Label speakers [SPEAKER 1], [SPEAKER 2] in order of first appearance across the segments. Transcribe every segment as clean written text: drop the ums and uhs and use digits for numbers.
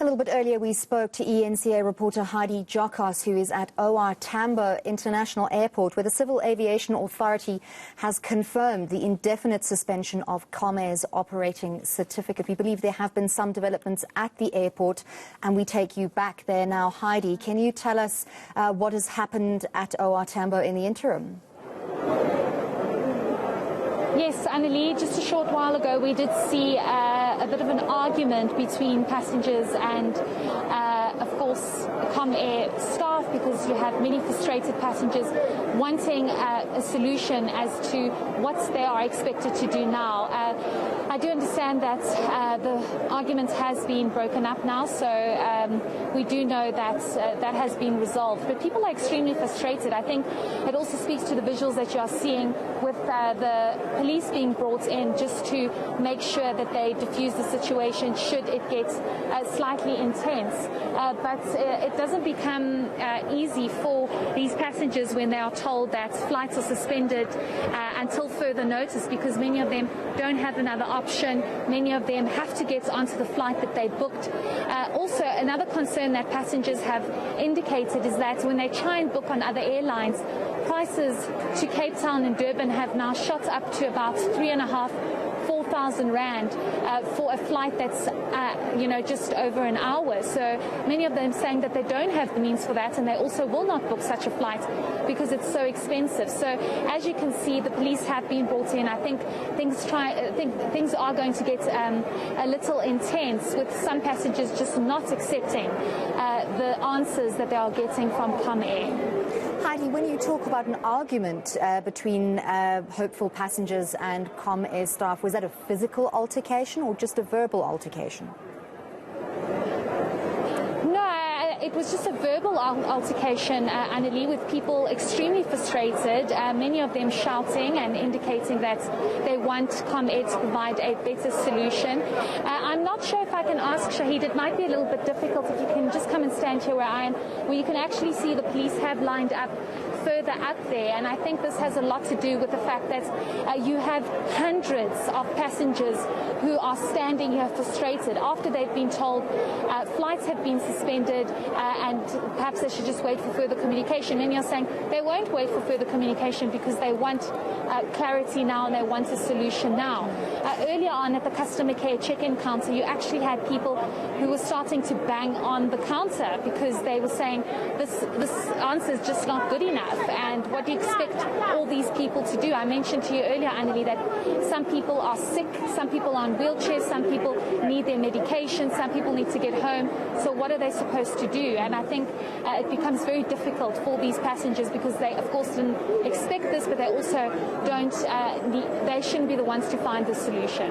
[SPEAKER 1] A little bit earlier, we spoke to eNCA reporter Heidi Giokos, who is at OR Tambo International Airport, where the Civil Aviation Authority has confirmed the indefinite suspension of Comair's operating certificate. We believe there have been some developments at the airport, and we take you back there now. Heidi, can you tell us what has happened at OR Tambo in the interim?
[SPEAKER 2] Yes, Annalie, just a short while ago we did see a bit of an argument between passengers and, of course, Comair staff, because you have many frustrated passengers wanting a solution as to what they are expected to do now. I do understand that the argument has been broken up now, so we do know that that has been resolved. But people are extremely frustrated. I think it also speaks to the visuals that you are seeing with the police being brought in just to make sure that they diffuse the situation should it get slightly intense. But it doesn't become easy for these passengers when they are told that flights are suspended until further notice, because many of them don't have another option. Many of them have to get onto the flight that they booked. Also, another concern that passengers have indicated is that when they try and book on other airlines, prices to Cape Town and Durban have now shot up to about 4,000 rand for a flight that's, just over an hour. So many of them saying that they don't have the means for that, and they also will not book such a flight because it's so expensive. So as you can see, the police have been brought in. I think things are going to get a little intense, with some passengers just not accepting the answers that they are getting from Comair.
[SPEAKER 1] Heidi, when you talk about an argument between hopeful passengers and Comair staff, was that a physical altercation or just a verbal altercation?
[SPEAKER 2] It was just a verbal altercation, Annalie, with people extremely frustrated, many of them shouting and indicating that they want Comair to provide a better solution. I'm not sure if I can ask Shahid, it might be a little bit difficult if you can just come and stand here where I am, where you can actually see the police have lined up further up there, and I think this has a lot to do with the fact that you have hundreds of passengers who are standing here frustrated after they've been told flights have been suspended and perhaps they should just wait for further communication. Many are saying they won't wait for further communication because they want clarity now and they want a solution now. Earlier on at the customer care check-in counter, you actually had people who were starting to bang on the counter because they were saying this answer is just not good enough. And what do you expect all these people to do? I mentioned to you earlier, Annalie, that some people are sick, some people are on wheelchairs, some people need their medication, some people need to get home. So what are they supposed to do? And I think it becomes very difficult for these passengers because they, of course, didn't expect this, but they also don't, they shouldn't be the ones to find the solution.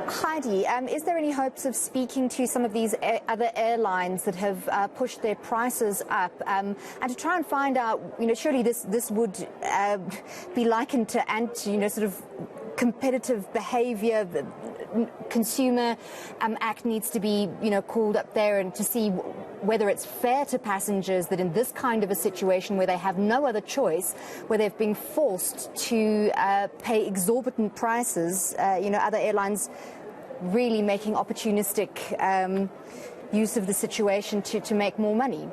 [SPEAKER 1] Heidi, is there any hopes of speaking to some of these other airlines that have pushed their prices up and to try and find out, surely this would be likened to, sort of competitive behavior. The Consumer Act needs to be, called up there and to see whether it's fair to passengers that in this kind of a situation where they have no other choice, where they've been forced to pay exorbitant prices, other airlines really making opportunistic use of the situation to make more money.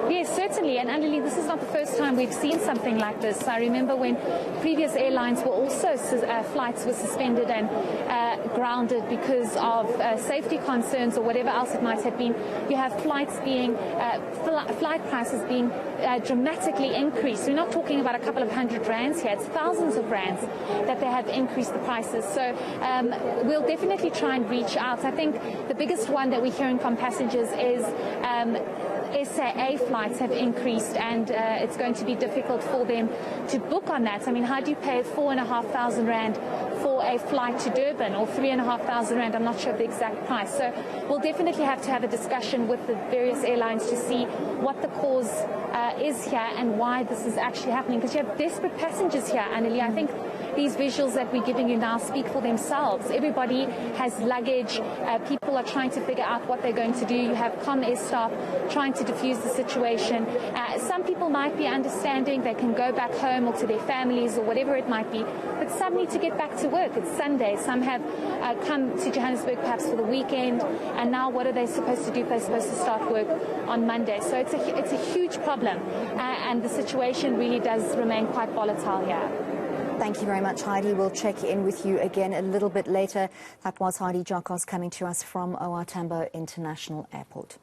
[SPEAKER 2] Yes, certainly. And Annalie, this is not the first time we've seen something like this. I remember when previous airlines were also, flights were suspended and grounded because of safety concerns or whatever else it might have been. You have flights being, flight prices being dramatically increased. We're not talking about a couple of hundred rands here. It's thousands of rands that they have increased the prices. So we'll definitely try and reach out. I think the biggest one that we're hearing from passengers is SAA flights have increased, and it's going to be difficult for them to book on that. I mean, how do you pay 4,500 rand for a flight to Durban, or 3,500 rand? I'm not sure of the exact price. So we'll definitely have to have a discussion with the various airlines to see what the cause is here and why this is actually happening, because you have desperate passengers here, Annalie. I think these visuals that we're giving you now speak for themselves. Everybody has luggage. People are trying to figure out what they're going to do. You have Comair staff trying to defuse the situation. Some people might be understanding. They can go back home or to their families or whatever it might be. But some need to get back to work. It's Sunday. Some have come to Johannesburg perhaps for the weekend. And now what are they supposed to do? They're supposed to start work on Monday. So it's a huge problem. And the situation really does remain quite volatile here.
[SPEAKER 1] Thank you very much, Heidi. We'll check in with you again a little bit later. That was Heidi Giokos coming to us from OR Tambo International Airport.